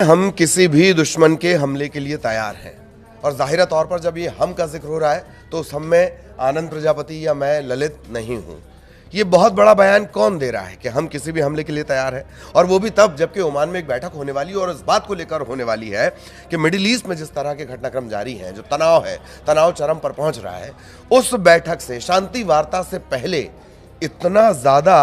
हम किसी भी दुश्मन के हमले के लिए तैयार हैं और जाहिरा तौर पर जब ये हम का जिक्र हो रहा है तो उस हम में आनंद प्रजापति या मैं ललित नहीं हूं। ये बहुत बड़ा बयान कौन दे रहा है कि हम किसी भी हमले के लिए तैयार हैं, और वो भी तब जबकि ओमान में एक बैठक होने वाली है और इस बात को लेकर होने वाली है कि मिडिल ईस्ट में जिस तरह के घटनाक्रम जारी हैं, जो तनाव है, तनाव चरम पर पहुंच रहा है, उस बैठक से, शांति वार्ता से पहले इतना ज्यादा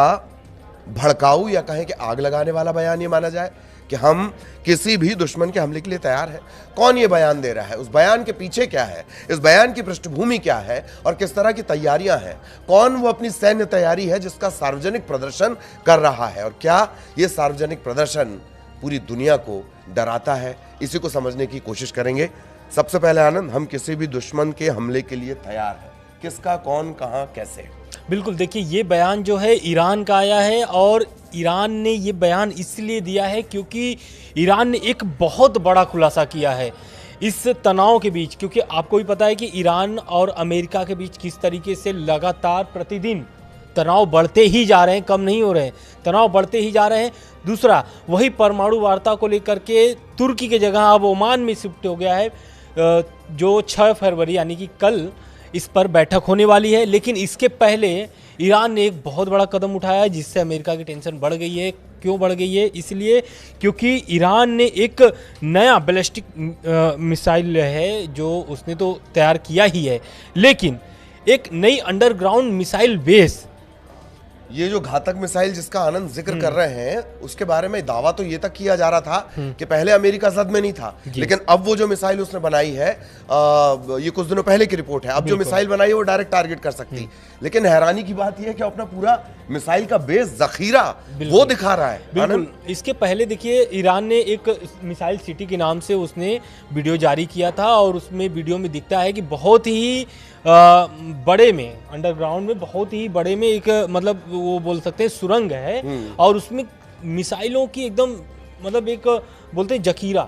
भड़काऊ या कहें कि आग लगाने वाला बयान ये माना जाए कि हम किसी भी दुश्मन के हमले के लिए तैयार हैं। कौन ये बयान दे रहा है, उस बयान के पीछे क्या है, इस बयान की पृष्ठभूमि क्या है और किस तरह की तैयारियां हैं, कौन वो अपनी सैन्य तैयारी है जिसका सार्वजनिक प्रदर्शन कर रहा है और क्या ये सार्वजनिक प्रदर्शन पूरी दुनिया को डराता है, इसी को समझने की कोशिश करेंगे। सबसे पहले आनंद, हम किसी भी दुश्मन के हमले के लिए तैयार हैं, किसका, कौन, कहां, कैसे? बिल्कुल, देखिए ये बयान जो है ईरान का आया है और ईरान ने ये बयान इसलिए दिया है क्योंकि ईरान ने एक बहुत बड़ा खुलासा किया है इस तनाव के बीच। क्योंकि आपको भी पता है कि ईरान और अमेरिका के बीच किस तरीके से लगातार प्रतिदिन तनाव बढ़ते ही जा रहे हैं, कम नहीं हो रहे हैं, तनाव बढ़ते ही जा रहे हैं। दूसरा, वही परमाणु वार्ता को लेकर के तुर्की की जगह अब ओमान में शिफ्ट हो गया है, जो 6 फरवरी यानी कि कल इस पर बैठक होने वाली है। लेकिन इसके पहले ईरान ने एक बहुत बड़ा कदम उठाया जिससे अमेरिका की टेंशन बढ़ गई है। क्यों बढ़ गई है? इसलिए क्योंकि ईरान ने एक नया बैलिस्टिक मिसाइल है जो उसने तो तैयार किया ही है, लेकिन एक नई अंडरग्राउंड मिसाइल बेस, ये जो घातक मिसाइल जिसका आनंद जिक्र कर रहे हैं, उसके बारे में दावा तो ये तक किया जा रहा था कि पहले अमेरिका जद में नहीं था, लेकिन अब वो जो मिसाइल उसने बनाई है, ये कुछ दिनों पहले की रिपोर्ट है, अब जो मिसाइल बनाई है वो डायरेक्ट टारगेट कर सकती। लेकिन हैरानी की बात यह है कि अपना पूरा मिसाइल का बेस, जखीरा वो दिखा रहा है। बिल्कुल, इसके पहले देखिए ईरान ने एक मिसाइल सिटी के नाम से उसने वीडियो जारी किया था और उसमें वीडियो में दिखता है कि बहुत ही बड़े में, अंडरग्राउंड में बहुत ही बड़े में एक, मतलब वो बोल सकते हैं सुरंग है और उसमें मिसाइलों की एकदम, मतलब एक बोलते हैं जखीरा,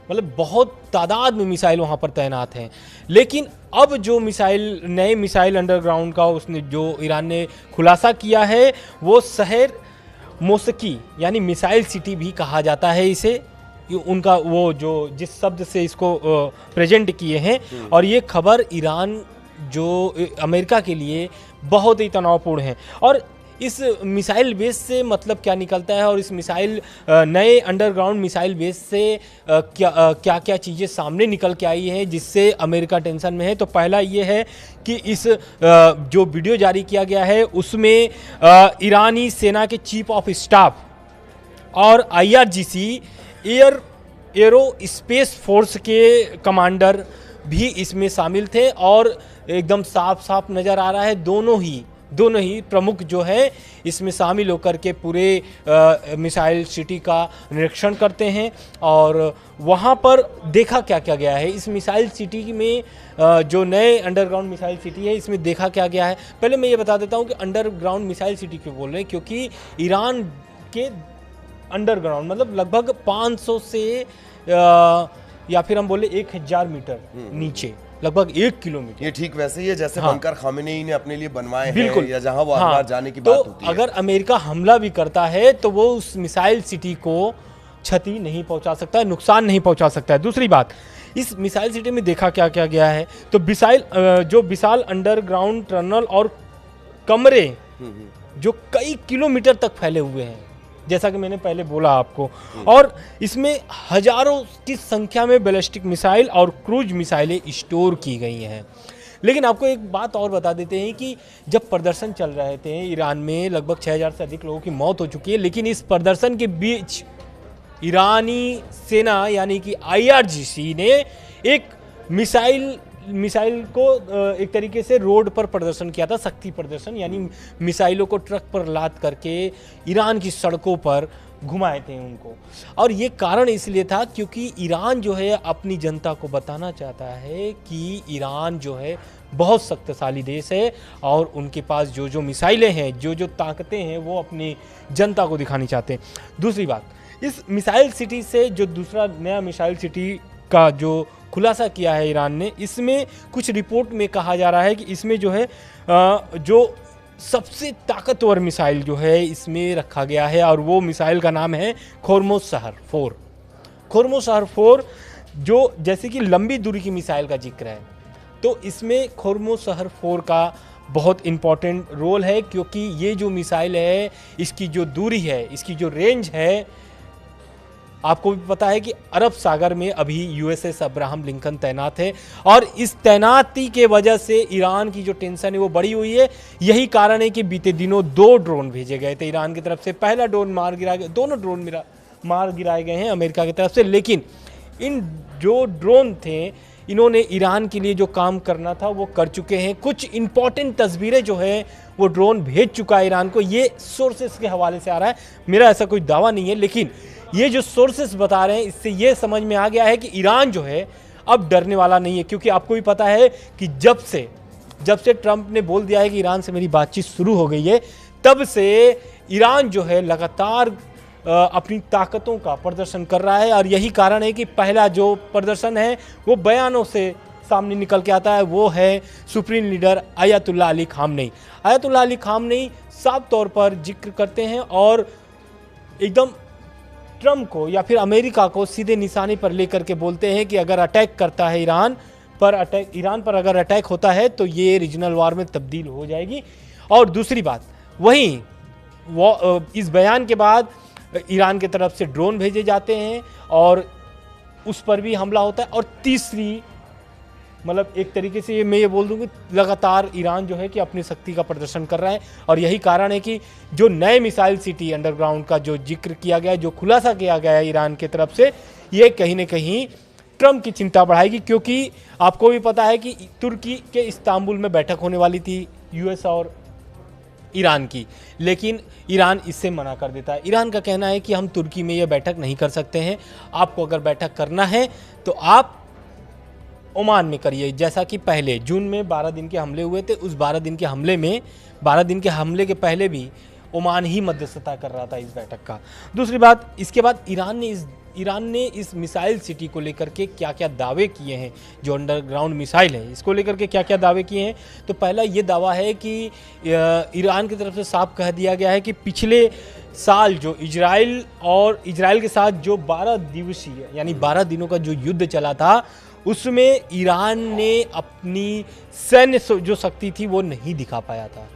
मतलब बहुत तादाद में मिसाइल वहाँ पर तैनात हैं। लेकिन अब जो मिसाइल, नए मिसाइल अंडरग्राउंड का उसने जो ईरान ने खुलासा किया है, वो शहर मोसकी यानी मिसाइल सिटी भी कहा जाता है इसे, उनका वो जो जिस शब्द से इसको प्रेजेंट किए हैं। और ये खबर ईरान जो अमेरिका के लिए बहुत ही तनावपूर्ण है। और इस मिसाइल बेस से मतलब क्या निकलता है और इस मिसाइल, नए अंडरग्राउंड मिसाइल बेस से क्या क्या चीज़ें सामने निकल के आई हैं जिससे अमेरिका टेंशन में है। तो पहला ये है कि इस जो वीडियो जारी किया गया है उसमें ईरानी सेना के चीफ ऑफ स्टाफ और IRGC एरो स्पेस फोर्स के कमांडर भी इसमें शामिल थे और एकदम साफ साफ नज़र आ रहा है दोनों ही प्रमुख जो है इसमें शामिल होकर के पूरे मिसाइल सिटी का निरीक्षण करते हैं। और वहाँ पर देखा क्या क्या गया है इस मिसाइल सिटी में, जो नए अंडरग्राउंड मिसाइल सिटी है इसमें देखा क्या गया है। पहले मैं ये बता देता हूँ कि अंडरग्राउंड मिसाइल सिटी क्यों बोल रहे हैं, क्योंकि ईरान के अंडरग्राउंड मतलब लगभग 500 से या फिर हम बोले 1000 मीटर नीचे, लगभग 1 किलोमीटर। ये ठीक वैसे ही है जैसे बंकर खामेनेई ने अपने लिए बनवाए हैं या जहां वो अखबार जाने की तो बात होती है। अगर अमेरिका हमला भी करता है तो वो उस मिसाइल सिटी को क्षति नहीं पहुंचा सकता है, नुकसान नहीं पहुंचा सकता है। दूसरी बात, इस मिसाइल सिटी में देखा क्या क्या गया है, तो जो विशाल अंडरग्राउंड टनल और कमरे जो कई किलोमीटर तक फैले हुए हैं, जैसा कि मैंने पहले बोला आपको, और इसमें हजारों की संख्या में बैलिस्टिक मिसाइल और क्रूज मिसाइलें स्टोर की गई हैं। लेकिन आपको एक बात और बता देते हैं कि जब प्रदर्शन चल रहे थे ईरान में, लगभग 6000 से अधिक लोगों की मौत हो चुकी है, लेकिन इस प्रदर्शन के बीच ईरानी सेना यानी कि IRGC ने एक मिसाइल को एक तरीके से रोड पर प्रदर्शन किया था, शक्ति प्रदर्शन, यानी मिसाइलों को ट्रक पर लाद करके ईरान की सड़कों पर घुमाए थे उनको। और ये कारण इसलिए था क्योंकि ईरान जो है अपनी जनता को बताना चाहता है कि ईरान जो है बहुत शक्तिशाली देश है और उनके पास जो जो मिसाइलें हैं, जो जो ताकतें हैं, वो अपनी जनता को दिखानी चाहते हैं। दूसरी बात, इस मिसाइल सिटी से जो दूसरा नया मिसाइल सिटी का जो खुलासा किया है ईरान ने, इसमें कुछ रिपोर्ट में कहा जा रहा है कि इसमें जो है जो सबसे ताकतवर मिसाइल जो है इसमें रखा गया है और वो मिसाइल का नाम है खोर्मोज शहर 4। खुर्मशहर 4 जो जैसे कि लंबी दूरी की मिसाइल का जिक्र है, तो इसमें खुर्मशहर 4 का बहुत इम्पॉर्टेंट रोल है, क्योंकि ये जो मिसाइल है इसकी जो दूरी है, इसकी जो रेंज है, आपको भी पता है कि अरब सागर में अभी यूएसएस अब्राहम लिंकन तैनात है और इस तैनाती के वजह से ईरान की जो टेंशन है वो बढ़ी हुई है। यही कारण है कि बीते दिनों 2 ड्रोन भेजे गए थे ईरान की तरफ से। पहला ड्रोन मार गिराया गया, दोनों ड्रोन मार गिराए गए हैं अमेरिका की तरफ से, लेकिन इन जो ड्रोन थे इन्होंने ईरान के लिए जो काम करना था वो कर चुके हैं। कुछ इंपॉर्टेंट तस्वीरें जो है वो ड्रोन भेज चुका है ईरान को, ये सोर्सेस के हवाले से आ रहा है, मेरा ऐसा कोई दावा नहीं है, लेकिन ये जो सोर्सेस बता रहे हैं इससे ये समझ में आ गया है कि ईरान जो है अब डरने वाला नहीं है। क्योंकि आपको भी पता है कि जब से ट्रंप ने बोल दिया है कि ईरान से मेरी बातचीत शुरू हो गई है, तब से ईरान जो है लगातार अपनी ताकतों का प्रदर्शन कर रहा है। और यही कारण है कि पहला जो प्रदर्शन है वो बयानों से सामने निकल के आता है, वो है supreme leader Ayatollah Ali Khamenei. Ayatollah Ali Khamenei साफ तौर पर जिक्र करते हैं और एकदम ट्रंप को या फिर अमेरिका को सीधे निशाने पर लेकर के बोलते हैं कि अगर अटैक करता है ईरान पर अगर अटैक होता है तो ये रीजनल वार में तब्दील हो जाएगी। और दूसरी बात, वहीं वो इस बयान के बाद ईरान की तरफ से ड्रोन भेजे जाते हैं और उस पर भी हमला होता है। और तीसरी, मतलब एक तरीके से मैं ये बोल दूं कि लगातार ईरान जो है कि अपनी शक्ति का प्रदर्शन कर रहा है। और यही कारण है कि जो नए मिसाइल सिटी अंडरग्राउंड का जो जिक्र किया गया है, जो खुलासा किया गया है ईरान की तरफ से, ये कहीं ना कहीं ट्रंप की चिंता बढ़ाएगी। क्योंकि आपको भी पता है कि तुर्की के इस्तांबुल में बैठक होने वाली थी यूएस और ईरान की, लेकिन ईरान इससे मना कर देता है। ईरान का कहना है कि हम तुर्की में ये बैठक नहीं कर सकते हैं, आपको अगर बैठक करना है तो आप ओमान में करिए। जैसा कि पहले जून में 12 दिन के हमले हुए थे, उस 12 दिन के हमले के पहले भी ओमान ही मध्यस्थता कर रहा था इस बैठक का। दूसरी बात, इसके बाद ईरान ने इस मिसाइल सिटी को लेकर के क्या क्या दावे किए हैं, जो अंडरग्राउंड मिसाइल है इसको लेकर के क्या क्या दावे किए हैं। तो पहला ये दावा है कि ईरान की तरफ से साफ कह दिया गया है कि पिछले साल जो इजराइल के साथ जो 12 दिवसीय यानी 12 दिनों का जो युद्ध चला था, उसमें ईरान ने अपनी सैन्य जो शक्ति थी वो नहीं दिखा पाया था।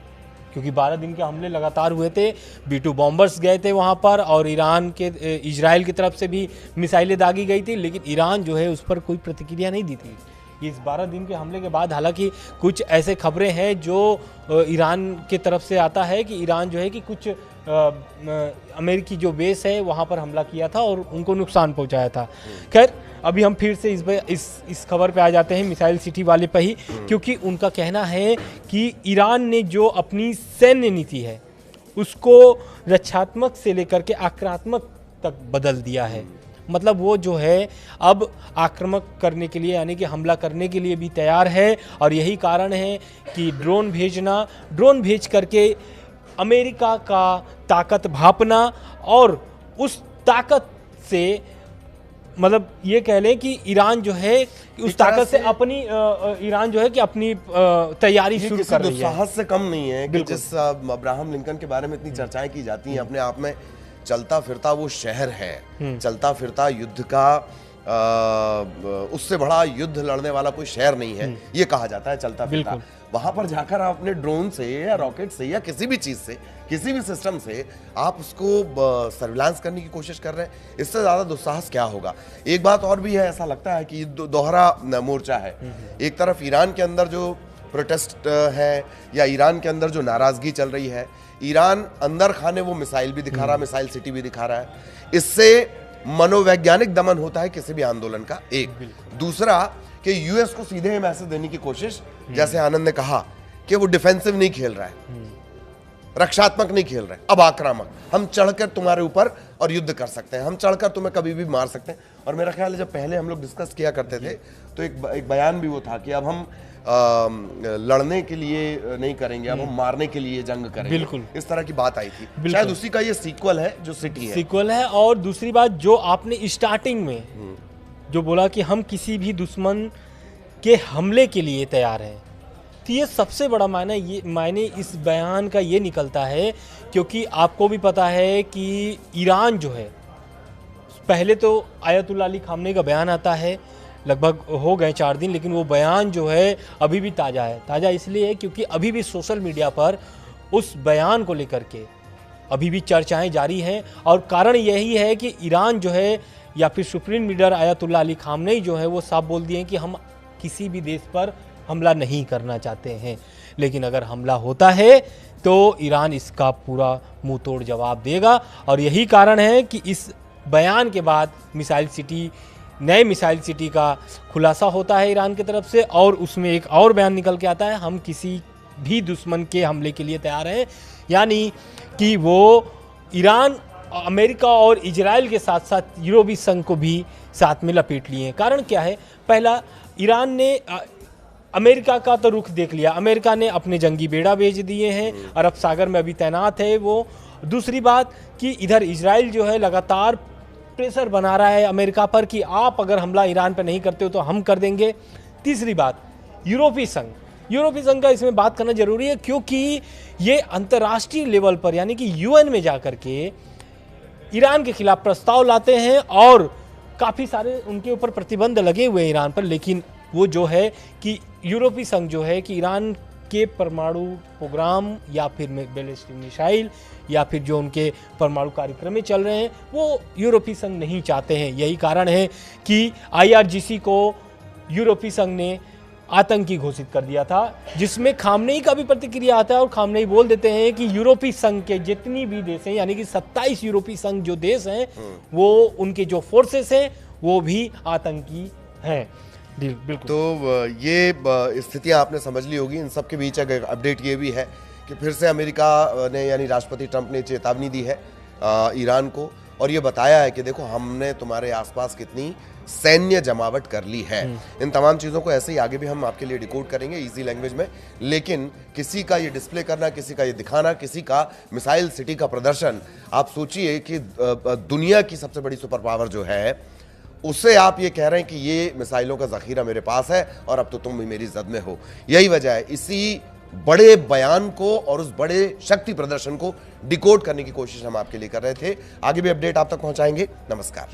क्योंकि 12 दिन के हमले लगातार हुए थे, B-2 बॉम्बर्स गए थे वहाँ पर और इजराइल की तरफ से भी मिसाइलें दागी गई थी, लेकिन ईरान जो है उस पर कोई प्रतिक्रिया नहीं दी थी। इस 12 दिन के हमले के बाद हालांकि कुछ ऐसे खबरें हैं जो ईरान की तरफ से आता है कि ईरान जो है कि कुछ अमेरिकी जो बेस है वहाँ पर हमला किया था और उनको नुकसान पहुँचाया था। खैर, अभी हम फिर से इस खबर पे आ जाते हैं मिसाइल सिटी वाले पे ही, क्योंकि उनका कहना है कि ईरान ने जो अपनी सैन्य नीति है उसको रक्षात्मक से लेकर के आक्रामक तक बदल दिया है। मतलब वो जो है अब आक्रामक करने के लिए यानी कि हमला करने के लिए भी तैयार है। और यही कारण है कि ड्रोन भेज करके अमेरिका का ताकत भांपना और उस ताकत से, मतलब ये कह लें कि ईरान जो है उस ताकत से अपनी तैयारी शुरू कर रही है। साहस से कम नहीं है कि जिस अब्राहम लिंकन के बारे में इतनी चर्चाएं की जाती हैं, अपने आप में चलता फिरता वो शहर है, चलता फिरता युद्ध का उससे बड़ा युद्ध लड़ने वाला कोई शहर नहीं है, ये कहा जाता है चलता फिरता। वहां पर जाकर आप अपने ड्रोन से या रॉकेट से या किसी भी चीज से, किसी भी सिस्टम से आप उसको सर्विलांस करने की कोशिश कर रहे हैं, इससे ज्यादा दुस्साहस क्या होगा। एक बात और भी है, ऐसा लगता है कि दोहरा मोर्चा है। एक तरफ ईरान के अंदर जो प्रोटेस्ट है या ईरान के अंदर जो नाराजगी चल रही है, ईरान अंदर खाने वो मिसाइल भी दिखा रहा है, मिसाइल सिटी भी दिखा रहा है। इससे मनोवैज्ञानिक दमन होता है किसी भी आंदोलन का। एक दूसरा कि यूएस को सीधे मैसेज देने की कोशिश, जैसे आनंद ने कहा कि वो डिफेंसिव नहीं खेल रहा है, रक्षात्मक नहीं खेल रहे, अब आक्रामक, हम चढ़कर तुम्हारे ऊपर और युद्ध कर सकते हैं, हम चढ़कर तुम्हें कभी भी मार सकते हैं। और मेरा ख्याल है जब पहले हम लोग डिस्कस किया करते थे तो एक बयान भी वो था कि अब हम लड़ने के लिए नहीं करेंगे, अब हम मारने के लिए जंग करेंगे। बिल्कुल इस तरह की बात आई थी। शायद उसी का ये सीक्वल है जो सिटी है। सीक्वल है। और दूसरी बात जो आपने स्टार्टिंग में जो बोला कि हम किसी भी दुश्मन के हमले के लिए तैयार हैं, तो ये सबसे बड़ा मायने इस बयान का ये निकलता है, क्योंकि आपको भी पता है कि ईरान जो है पहले तो आयतुल्लाह अली खामनेई का बयान आता है, लगभग हो गए 4 दिन, लेकिन वो बयान जो है अभी भी ताज़ा है। ताज़ा इसलिए है क्योंकि अभी भी सोशल मीडिया पर उस बयान को लेकर के अभी भी चर्चाएं जारी हैं, और कारण यही है कि ईरान जो है या फिर supreme leader Ayatollah Ali Khamenei जो है वो साफ बोल दिए हैं कि हम किसी भी देश पर हमला नहीं करना चाहते हैं, लेकिन अगर हमला होता है तो ईरान इसका पूरा मुंह तोड़ जवाब देगा। और यही कारण है कि इस बयान के बाद नए मिसाइल सिटी का खुलासा होता है ईरान की तरफ से, और उसमें एक और बयान निकल के आता है, हम किसी भी दुश्मन के हमले के लिए तैयार हैं। यानी कि वो ईरान, अमेरिका और इजराइल के साथ साथ यूरोपीय संघ को भी साथ में लपेट लिए हैं। कारण क्या है? पहला, ईरान ने अमेरिका का तो रुख देख लिया, अमेरिका ने अपने जंगी बेड़ा भेज दिए हैं, अरब सागर में अभी तैनात है वो। दूसरी बात कि इधर इजराइल जो है लगातार प्रेशर बना रहा है अमेरिका पर कि आप अगर हमला ईरान पर नहीं करते हो तो हम कर देंगे। तीसरी बात, यूरोपीय संघ का इसमें बात करना जरूरी है, क्योंकि ये अंतर्राष्ट्रीय लेवल पर यानी कि यूएन में जाकर के ईरान के खिलाफ प्रस्ताव लाते हैं और काफ़ी सारे उनके ऊपर प्रतिबंध लगे हुए हैं ईरान पर। लेकिन वो जो है कि यूरोपीय संघ जो है कि ईरान के परमाणु प्रोग्राम या फिर बैलिस्टिक मिसाइल या फिर जो उनके परमाणु कार्यक्रम में चल रहे हैं वो यूरोपीय संघ नहीं चाहते हैं। यही कारण है कि IRGC को यूरोपीय संघ ने आतंकी घोषित कर दिया था, जिसमें खामनेई का भी प्रतिक्रिया आता है और खामनेई बोल देते हैं कि यूरोपीय संघ के जितनी भी देश हैं, यानी कि 27 यूरोपीय संघ जो देश हैं, वो उनके जो फोर्सेस हैं वो भी आतंकी हैं। बिल्कुल। तो ये स्थितियां आपने समझ ली होगी। इन सब के बीच अगर अपडेट ये भी है कि फिर से अमेरिका ने यानी राष्ट्रपति ट्रंप ने चेतावनी दी है ईरान को, और ये बताया है कि देखो हमने तुम्हारे आसपास कितनी सैन्य जमावट कर ली है। इन तमाम चीज़ों को ऐसे ही आगे भी हम आपके लिए डिकोड करेंगे इजी लैंग्वेज में, लेकिन किसी का ये डिस्प्ले करना, किसी का ये दिखाना, किसी का मिसाइल सिटी का प्रदर्शन, आप सोचिए कि दुनिया की सबसे बड़ी सुपर पावर जो है उससे आप ये कह रहे हैं कि ये मिसाइलों का जखीरा मेरे पास है और अब तो तुम भी मेरी जद में हो। यही वजह है, इसी बड़े बयान को और उस बड़े शक्ति प्रदर्शन को डिकोड करने की कोशिश हम आपके लिए कर रहे थे। आगे भी अपडेट आप तक पहुंचाएंगे। नमस्कार।